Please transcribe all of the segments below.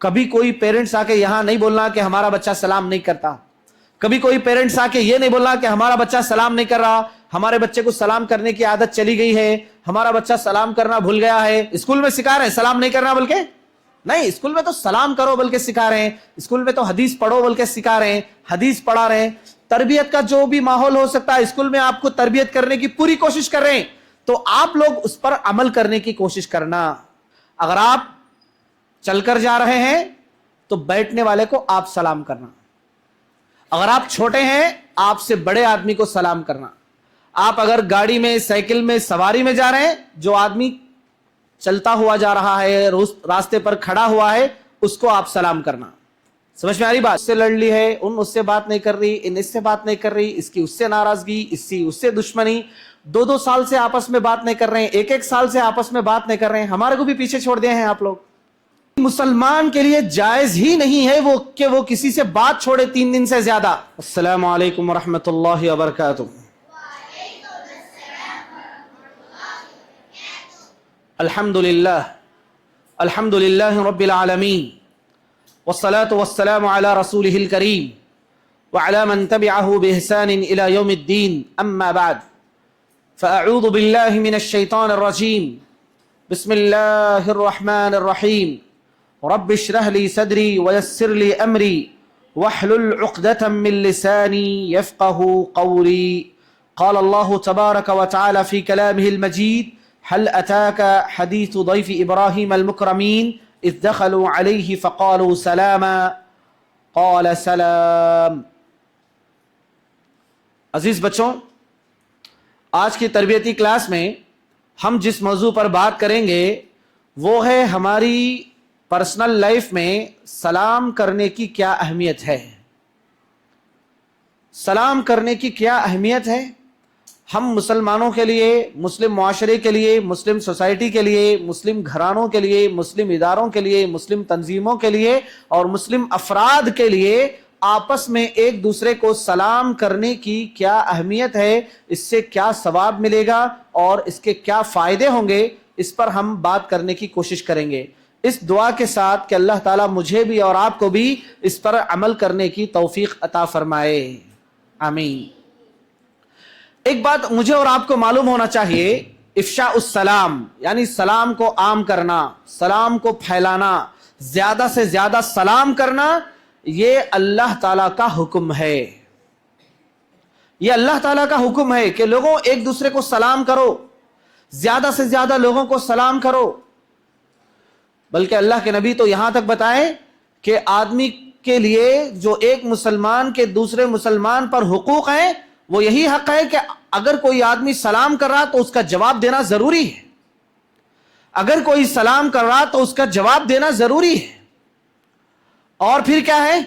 کبھی کوئی پیرنٹس آ کے یہاں نہیں بولنا کہ ہمارا بچہ سلام نہیں کرتا. کبھی کوئی پیرنٹس آ کے یہ نہیں بولنا کہ ہمارا بچہ سلام نہیں کر رہا, ہمارے بچے کو سلام کرنے کی عادت چلی گئی ہے, ہمارا بچہ سلام کرنا بھول گیا ہے. اسکول میں سکھا رہے ہیں سلام نہیں کرنا بلکہ نہیں, اسکول میں تو سلام کرو بلکہ سکھا رہے ہیں, اسکول میں تو حدیث پڑھو بلکہ سکھا رہے ہیں, حدیث پڑھا رہے ہیں. تربیت کا جو بھی ماحول ہو سکتا ہے اسکول میں آپ کو تربیت کرنے کی پوری کوشش کر رہے ہیں, تو آپ لوگ اس پر عمل کرنے کی کوشش کرنا. اگر آپ چل کر جا رہے ہیں تو بیٹھنے والے کو آپ سلام کرنا. اگر آپ چھوٹے ہیں آپ سے بڑے آدمی کو سلام کرنا. آپ اگر گاڑی میں, سائیکل میں, سواری میں جا رہے ہیں, جو آدمی چلتا ہوا جا رہا ہے, راستے پر کھڑا ہوا ہے, اس کو آپ سلام کرنا. سمجھ میں آ رہی بات؟ اس سے لڑ لی ہے, ان اس سے بات نہیں کر رہی, ان اس سے بات نہیں کر رہی, اس کی اس سے ناراضگی, اس سے دشمنی, 2 سال سے آپس میں بات نہیں کر رہے ہیں, 1 سال سے آپس میں بات نہیں کر رہے ہیں, ہمارے کو بھی پیچھے چھوڑ دیا ہیں آپ لوگ. مسلمان کے لیے جائز ہی نہیں ہے کہ وہ کسی سے بات چھوڑے 3 دن سے زیادہ. السلام علیکم ورحمۃ اللہ وبرکاتہ. الحمد للہ رب العالمین والصلاة والسلام على رسوله الكريم وعلى من تبعه بإحسان إلى يوم الدين. أما بعد فأعوذ بالله من الشيطان الرجيم. بسم الله الرحمن الرحيم. رب اشرح لي صدري ويسر لي أمري واحلل عقدة من لساني يفقه قولي. قال الله تبارك وتعالى في كلامه المجيد: هل أتاك حديث ضيف إبراهيم المكرمين إذ دخلوا عليه فقالوا سلاما قال سلام. عزیز بچوں, آج کی تربیتی کلاس میں ہم جس موضوع پر بات کریں گے وہ ہے ہماری پرسنل لائف میں سلام کرنے کی کیا اہمیت ہے. سلام کرنے کی کیا اہمیت ہے. ہم مسلمانوں کے لیے, مسلم معاشرے کے لیے, مسلم سوسائٹی کے لیے, مسلم گھرانوں کے لیے, مسلم اداروں کے لیے, مسلم تنظیموں کے لیے اور مسلم افراد کے لیے آپس میں ایک دوسرے کو سلام کرنے کی کیا اہمیت ہے, اس سے کیا ثواب ملے گا اور اس کے کیا فائدے ہوں گے, اس پر ہم بات کرنے کی کوشش کریں گے, اس دعا کے ساتھ کہ اللہ تعالیٰ مجھے بھی اور آپ کو بھی اس پر عمل کرنے کی توفیق عطا فرمائے. آمین. ایک بات مجھے اور آپ کو معلوم ہونا چاہیے, افشاء السلام یعنی سلام کو عام کرنا, سلام کو پھیلانا, زیادہ سے زیادہ سلام کرنا, یہ اللہ تعالیٰ کا حکم ہے. یہ اللہ تعالیٰ کا حکم ہے کہ لوگوں ایک دوسرے کو سلام کرو, زیادہ سے زیادہ لوگوں کو سلام کرو. بلکہ اللہ کے نبی تو یہاں تک بتائے کہ آدمی کے لیے جو ایک مسلمان کے دوسرے مسلمان پر حقوق ہیں وہ یہی حق ہے کہ اگر کوئی آدمی سلام کر رہا تو اس کا جواب دینا ضروری ہے. اگر کوئی سلام کر رہا تو اس کا جواب دینا ضروری ہے. اور پھر کیا ہے,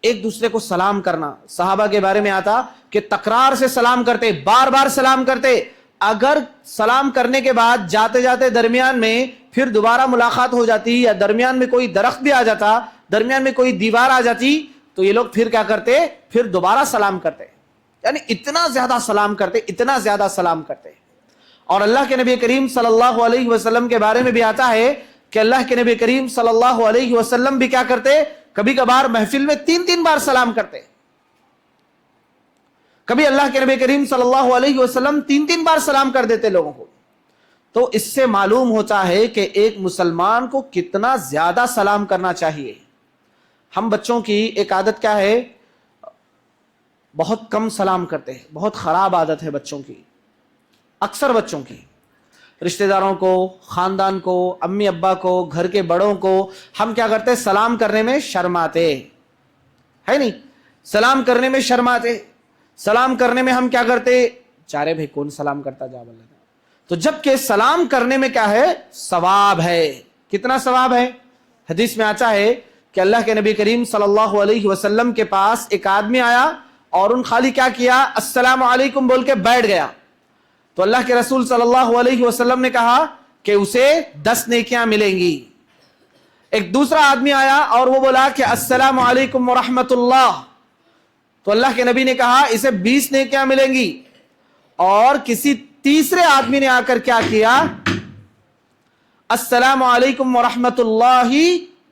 ایک دوسرے کو سلام کرنا. صحابہ کے بارے میں آتا کہ تکرار سے سلام کرتے, بار بار سلام کرتے. اگر سلام کرنے کے بعد جاتے جاتے درمیان میں پھر دوبارہ ملاقات ہو جاتی یا درمیان میں کوئی درخت بھی آ جاتا, درمیان میں کوئی دیوار آ جاتی, تو یہ لوگ پھر کیا کرتے, پھر دوبارہ سلام کرتے. یعنی اتنا زیادہ سلام کرتے, اتنا زیادہ سلام کرتے. اور اللہ کے نبی کریم صلی اللہ علیہ وسلم کے بارے میں بھی آتا ہے کہ اللہ کے نبی کریم صلی اللہ علیہ وسلم بھی کیا کرتے, کبھی کبھار محفل میں 3 بار سلام کرتے. کبھی اللہ کے نبی کریم صلی اللہ علیہ وسلم 3 بار سلام کر دیتے لوگوں کو. تو اس سے معلوم ہوتا ہے کہ ایک مسلمان کو کتنا زیادہ سلام کرنا چاہیے. ہم بچوں کی ایک عادت کیا ہے, بہت کم سلام کرتے ہیں. بہت خراب عادت ہے بچوں کی, اکثر بچوں کی. رشتہ داروں کو, خاندان کو, امی ابا کو, گھر کے بڑوں کو ہم کیا کرتے, سلام کرنے میں شرماتے, ہے نہیں, سلام کرنے میں شرماتے. سلام کرنے میں ہم کیا کرتے, چارے بھائی کون سلام کرتا جا بولتا. تو جبکہ سلام کرنے میں کیا ہے, ثواب ہے. کتنا ثواب ہے. حدیث میں آتا ہے کہ اللہ کے نبی کریم صلی اللہ علیہ وسلم کے پاس ایک آدمی آیا اور ان خالی کیا کیا, السلام علیکم بول کے بیٹھ گیا. تو اللہ کے رسول صلی اللہ علیہ وسلم نے کہا کہ اسے 10 نیکیاں ملیں گی. ایک دوسرا آدمی آیا اور وہ بولا کہ السلام علیکم ورحمۃ اللہ. تو اللہ کے نبی نے کہا اسے 20 نیکیاں ملیں گی. اور کسی تیسرے آدمی نے آ کر کیا کیا, السلام علیکم ورحمۃ اللہ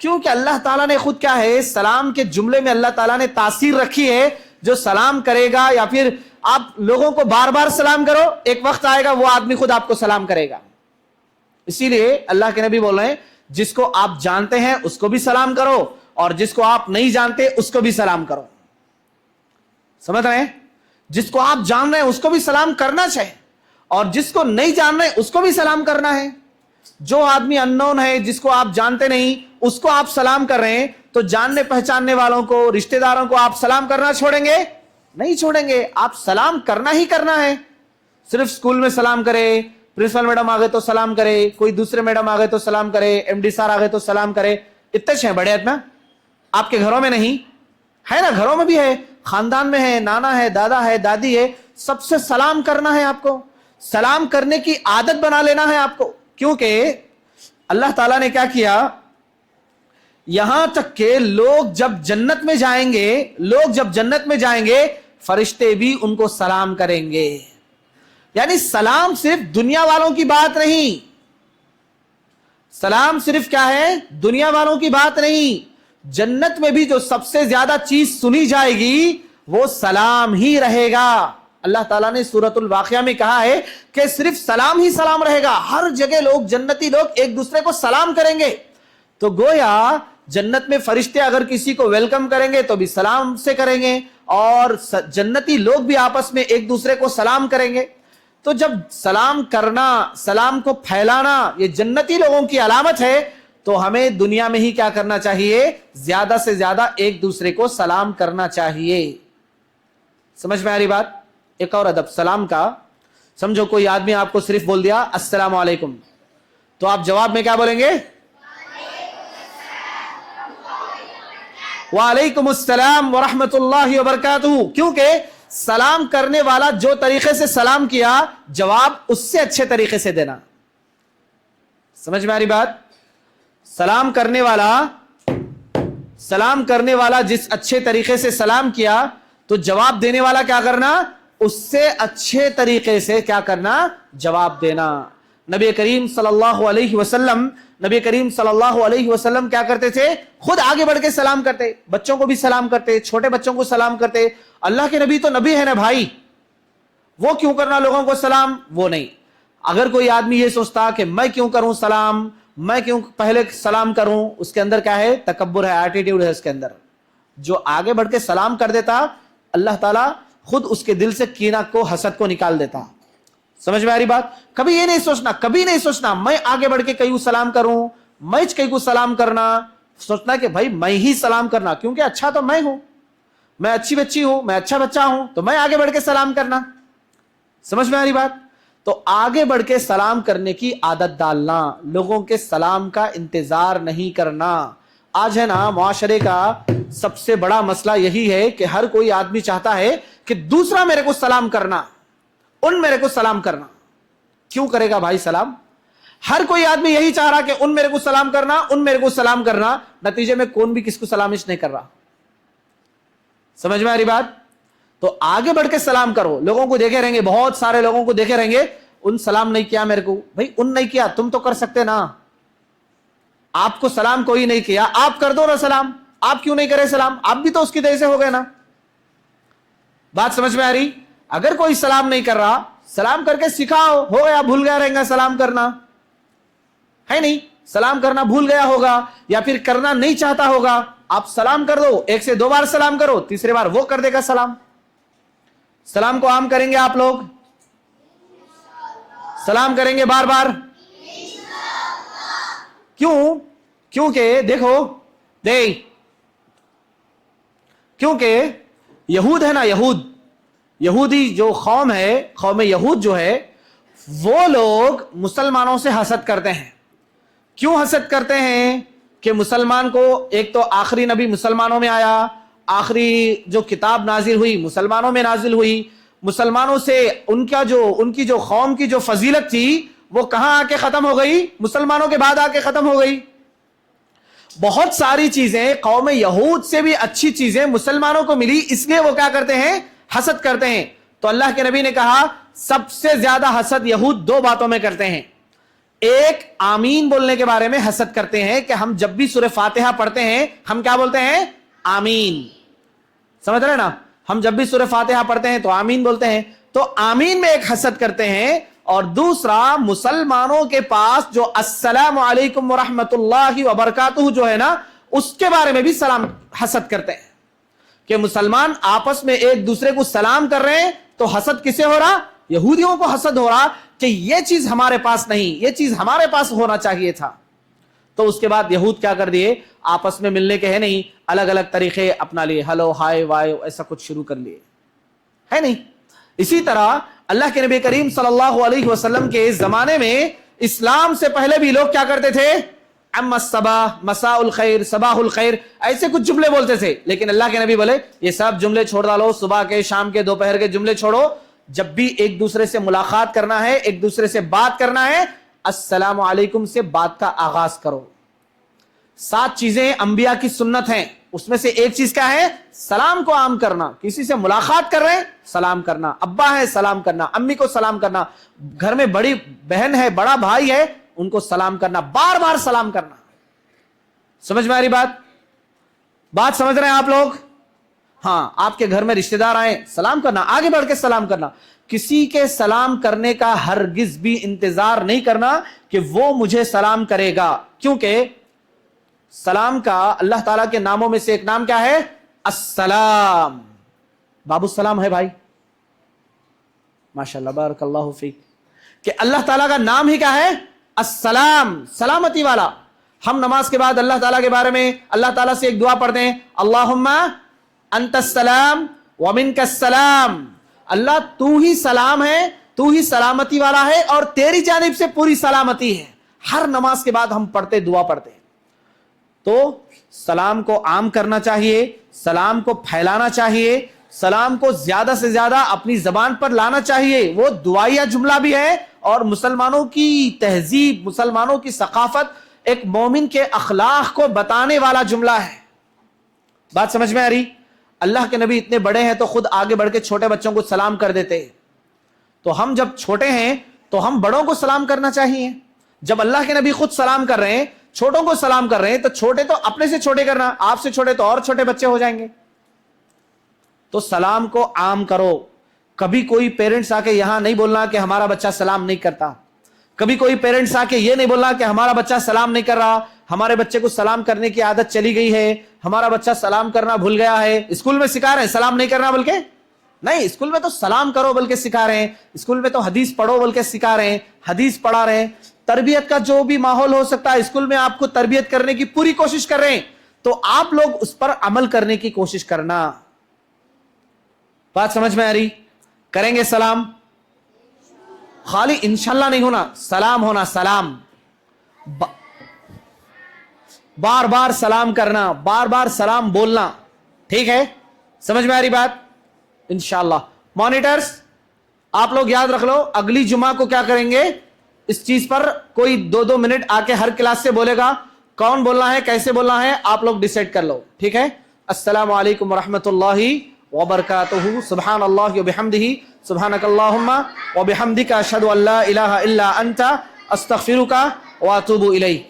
کیونکہ اللہ تعالیٰ نے خود کیا ہے سلام کے جملے میں اللہ تعالیٰ نے تاثیر رکھی ہے. جو سلام کرے گا یا پھر آپ لوگوں کو بار بار سلام کرو, ایک وقت آئے گا وہ آدمی خود آپ کو سلام کرے گا. اسی لیے اللہ کے نبی بول رہے ہیں جس کو آپ جانتے ہیں اس کو بھی سلام کرو اور جس کو آپ نہیں جانتے اس کو بھی سلام کرو. سمجھ رہے ہیں؟ جس کو آپ جان رہے ہیں اس کو بھی سلام کرنا چاہیے اور جس کو نہیں جان رہے اس کو بھی سلام کرنا ہے. جو آدمی اننون ہے, جس کو آپ جانتے نہیں, اس کو آپ سلام کر رہے ہیں, تو جاننے پہچاننے والوں کو, رشتہ داروں کو آپ سلام کرنا چھوڑیں گے؟ نہیں چھوڑیں گے. آپ سلام کرنا ہی کرنا ہے. صرف اسکول میں سلام کرے, پرنسپل میڈم آگے تو سلام کرے, کوئی دوسرے میڈم آگے تو سلام کرے, ایم ڈی سر آگے تو سلام کرے, اتنے ہیں بڑے اتنا. آپ کے گھروں میں نہیں ہے نا؟ گھروں میں بھی ہے, خاندان میں ہے, نانا ہے, دادا ہے, دادی ہے, سب سے سلام کرنا ہے. آپ کو سلام کرنے کی عادت بنا لینا ہے آپ کو. کیونکہ اللہ تعالیٰ نے کیا کیا, یہاں تک کہ لوگ جب جنت میں جائیں گے, فرشتے بھی ان کو سلام کریں گے. یعنی سلام صرف دنیا والوں کی بات نہیں, سلام صرف کیا ہے دنیا والوں کی بات نہیں. جنت میں بھی جو سب سے زیادہ چیز سنی جائے گی وہ سلام ہی رہے گا. اللہ تعالیٰ نے سورۃ الواقعہ میں کہا ہے کہ صرف سلام ہی سلام رہے گا. ہر جگہ لوگ, جنتی لوگ ایک دوسرے کو سلام کریں گے. تو گویا جنت میں فرشتے اگر کسی کو ویلکم کریں گے تو بھی سلام سے کریں گے, اور جنتی لوگ بھی آپس میں ایک دوسرے کو سلام کریں گے. تو جب سلام کرنا, سلام کو پھیلانا یہ جنتی لوگوں کی علامت ہے, تو ہمیں دنیا میں ہی کیا کرنا چاہیے, زیادہ سے زیادہ ایک دوسرے کو سلام کرنا چاہیے. سمجھ میں آ رہی بات؟ ایک اور ادب سلام کا, سمجھو کوئی آدمی آپ کو صرف بول دیا السلام علیکم, تو آپ جواب میں کیا بولیں گے؟ وعلیکم السلام ورحمۃ اللہ وبرکاتہ. کیونکہ سلام کرنے والا جو طریقے سے سلام کیا, جواب اس سے اچھے طریقے سے دینا. سمجھ میں آ رہی بات؟ سلام کرنے والا جس اچھے طریقے سے سلام کیا, تو جواب دینے والا کیا کرنا, اس سے اچھے طریقے سے کیا کرنا, جواب دینا. نبی کریم صلی اللہ علیہ وسلم کیا کرتے تھے, خود آگے بڑھ کے سلام کرتے, بچوں کو بھی سلام کرتے, چھوٹے بچوں کو سلام کرتے. اللہ کے نبی تو نبی ہے نا بھائی, وہ کیوں کرنا لوگوں کو سلام, وہ نہیں. اگر کوئی آدمی یہ سوچتا کہ میں کیوں کروں سلام, میں کیوں پہلے سلام کروں, اس کے اندر کیا ہے, تکبر ہے, ایٹیٹیوڈ ہے اس کے اندر. جو آگے بڑھ کے سلام کر دیتا, اللہ تعالیٰ خود اس کے دل سے کینہ کو, حسد کو نکال دیتا. سمجھ میں آ رہی بات؟ کبھی یہ نہیں سوچنا میں آگے بڑھ کے کہیں کو سلام کروں, میں کہیں کو سلام کرنا, سوچنا کہ بھائی میں ہی سلام کرنا, کیونکہ اچھا تو میں ہوں, میں اچھی بچی ہوں, میں اچھا بچہ ہوں, تو میں آگے بڑھ کے سلام کرنا. سمجھ میں آ رہی بات؟ تو آگے بڑھ کے سلام کرنے کی عادت ڈالنا, لوگوں کے سلام کا انتظار نہیں کرنا. آج ہے نا معاشرے کا سب سے بڑا مسئلہ یہی ہے کہ ہر کوئی آدمی چاہتا ہے کہ دوسرا میرے کو سلام کرنا, ان میرے کو سلام کرنا. کیوں کرے گا بھائی سلام؟ ہر کوئی آدمی یہی چاہ رہا کہ ان میرے کو سلام کرنا, ان میرے کو سلام کرنا, نتیجے میں کون بھی کس کو سلامش نہیں کر رہا. سمجھ میں آ رہی بات؟ تو آگے بڑھ کے سلام کرو. لوگوں کو دیکھے رہیں گے, بہت سارے لوگوں کو دیکھے رہیں گے, ان سلام نہیں کیا میرے کو. بھائی ان نہیں کیا, تم تو کر سکتے نا, آپ کو سلام کوئی نہیں کیا, آپ کر دو نا سلام. آپ کیوں نہیں کرے سلام؟ آپ بھی تو اس کی طرح سے ہو گئے نا. بات سمجھ میں آ رہی؟ اگر کوئی سلام نہیں کر رہا, سلام کر کے سکھاؤ. ہو گیا بھول گیا رہیں گا سلام کرنا, ہے نہیں, سلام کرنا بھول گیا ہوگا یا پھر کرنا نہیں چاہتا ہوگا, آپ سلام کر دو. 1 سے 2 بار سلام کرو, تیسرے بار وہ کر دے گا سلام. سلام کو عام کریں گے آپ لوگ, سلام کریں گے بار بار. کیوں؟ کیونکہ دیکھو کیونکہ یہود ہے نا, یہودی جو قوم ہے, قوم یہود جو ہے, وہ لوگ مسلمانوں سے حسد کرتے ہیں. کیوں حسد کرتے ہیں؟ کہ مسلمان کو, ایک تو آخری نبی مسلمانوں میں آیا, آخری جو کتاب نازل ہوئی مسلمانوں میں نازل ہوئی, مسلمانوں سے ان کی جو قوم کی جو فضیلت تھی وہ کہاں آ کے ختم ہو گئی؟ مسلمانوں کے بعد آ کے ختم ہو گئی. بہت ساری چیزیں قوم یہود سے بھی اچھی چیزیں مسلمانوں کو ملی, اس لیے وہ کیا کرتے ہیں؟ حسد کرتے ہیں. تو اللہ کے نبی نے کہا سب سے زیادہ حسد یہود 2 باتوں میں کرتے ہیں. ایک آمین بولنے کے بارے میں حسد کرتے ہیں کہ ہم جب بھی سورہ فاتحہ پڑھتے ہیں ہم کیا بولتے ہیں؟ آمین. سمجھ رہے نا؟ ہم جب بھی سورہ فاتحہ پڑھتے ہیں تو آمین بولتے ہیں. تو آمین میں ایک حسد کرتے ہیں. اور دوسرا مسلمانوں کے پاس جو السلام علیکم ورحمۃ اللہ وبرکاتہ جو ہے نا اس کے بارے میں بھی سلام حسد کرتے ہیں کہ مسلمان آپس میں ایک دوسرے کو سلام کر رہے ہیں. تو حسد کسے ہو رہا؟ یہودیوں کو حسد ہو رہا کہ یہ چیز ہمارے پاس نہیں, یہ چیز ہمارے پاس ہونا چاہیے تھا. تو اس کے بعد یہود کیا کر دیے؟ آپس میں ملنے کے ہے نہیں, الگ الگ طریقے اپنا لیے, ہلو ہائے وائے ایسا کچھ شروع کر لیے, ہے نہیں. اسی طرح اللہ کے نبی کریم صلی اللہ علیہ وسلم کے زمانے میں اسلام سے پہلے بھی لوگ کیا کرتے تھے؟ اما الصباح, مساء الخیر, صباح الخیر, ایسے کچھ جملے بولتے تھے. لیکن اللہ کے نبی بولے یہ سب جملے چھوڑ ڈالو, صبح کے, شام کے, دوپہر کے جملے چھوڑو. جب بھی ایک دوسرے سے ملاقات کرنا ہے, ایک دوسرے سے بات کرنا ہے, السلام علیکم سے بات کا آغاز کرو. 7 چیزیں انبیاء کی سنت ہیں, اس میں سے ایک چیز کیا ہے؟ سلام کو عام کرنا. کسی سے ملاقات کر رہے ہیں سلام کرنا, ابا ہے سلام کرنا, امی کو سلام کرنا, گھر میں بڑی بہن ہے, بڑا بھائی ہے, ان کو سلام کرنا, بار بار سلام کرنا. سمجھ میں آ رہی بات سمجھ رہے ہیں آپ لوگ؟ ہاں, آپ کے گھر میں رشتہ دار آئے سلام کرنا, آگے بڑھ کے سلام کرنا. کسی کے سلام کرنے کا ہرگز بھی انتظار نہیں کرنا کہ وہ مجھے سلام کرے گا, کیونکہ سلام کا اللہ تعالیٰ کے ناموں میں سے ایک نام کیا ہے؟ السلام. باب السلام ہے بھائی, ماشاءاللہ بارک اللہ فیک, کہ اللہ تعالیٰ کا نام ہی کیا ہے؟ السلام, سلامتی والا. ہم نماز کے بعد اللہ تعالیٰ کے بارے میں اللہ تعالیٰ سے ایک دعا پڑھتے ہیں, اللہم انت السلام ومنک السلام. اللہ تو ہی سلام ہے, تو ہی سلامتی والا ہے, اور تیری جانب سے پوری سلامتی ہے. ہر نماز کے بعد ہم پڑھتے, دعا پڑھتے. تو سلام کو عام کرنا چاہیے, سلام کو پھیلانا چاہیے, سلام کو زیادہ سے زیادہ اپنی زبان پر لانا چاہیے. وہ دعائیہ جملہ بھی ہے اور مسلمانوں کی تہذیب, مسلمانوں کی ثقافت, ایک مومن کے اخلاق کو بتانے والا جملہ ہے. بات سمجھ میں آ رہی؟ اللہ کے نبی اتنے بڑے ہیں تو خود آگے بڑھ کے چھوٹے بچوں کو سلام کر دیتے. تو ہم جب چھوٹے ہیں تو ہم بڑوں کو سلام کرنا چاہیے. جب اللہ کے نبی خود سلام کر رہے ہیں, چھوٹوں کو سلام کر رہے ہیں, تو چھوٹے تو اپنے سے چھوٹے کرنا, آپ سے چھوٹے تو اور چھوٹے بچے ہو جائیں گے. تو سلام کو عام کرو. کبھی کوئی پیرنٹس آ کے یہاں نہیں بولنا کہ ہمارا بچہ سلام نہیں کرتا. کبھی کوئی پیرنٹس آ کے یہ نہیں بولنا کہ ہمارا بچہ سلام نہیں کر رہا, ہمارے بچے کو سلام کرنے کی عادت چلی گئی ہے, ہمارا بچہ سلام کرنا بھول گیا ہے. اسکول میں سکھا رہے ہیں سلام نہیں کرنا, بلکہ نہیں, اسکول میں تو سلام کرو بلکہ سکھا رہے ہیں. اسکول میں تو حدیث پڑھو بلکہ سکھا رہے ہیں, حدیث پڑھا رہے ہیں. تربیت کا جو بھی ماحول ہو سکتا ہے اسکول میں آپ کو تربیت کرنے کی پوری کوشش کر رہے ہیں, تو آپ لوگ اس پر عمل کرنے کی کوشش کرنا. بات سمجھ میں آ رہی؟ کریں گے سلام, خالی انشاءاللہ نہیں ہونا, سلام ہونا, سلام. بار بار سلام کرنا, بار بار سلام بولنا. ٹھیک ہے, سمجھ میں آ رہی بات؟ انشاءاللہ. مانیٹرز آپ لوگ یاد رکھ لو, اگلی جمعہ کو کیا کریں گے, اس چیز پر کوئی 2-2 منٹ آ کے ہر کلاس سے بولے گا. کون بولنا ہے, کیسے بولنا ہے, آپ لوگ ڈیسائیڈ کر لو. ٹھیک ہے. السلام علیکم ورحمۃ اللہ وبرکاتہ. سبحان اللہ وبحمدہ, سبحانک اللہم وبحمدک, اشہد ان لا الہ الا انت, استغفرک واتوب الیک.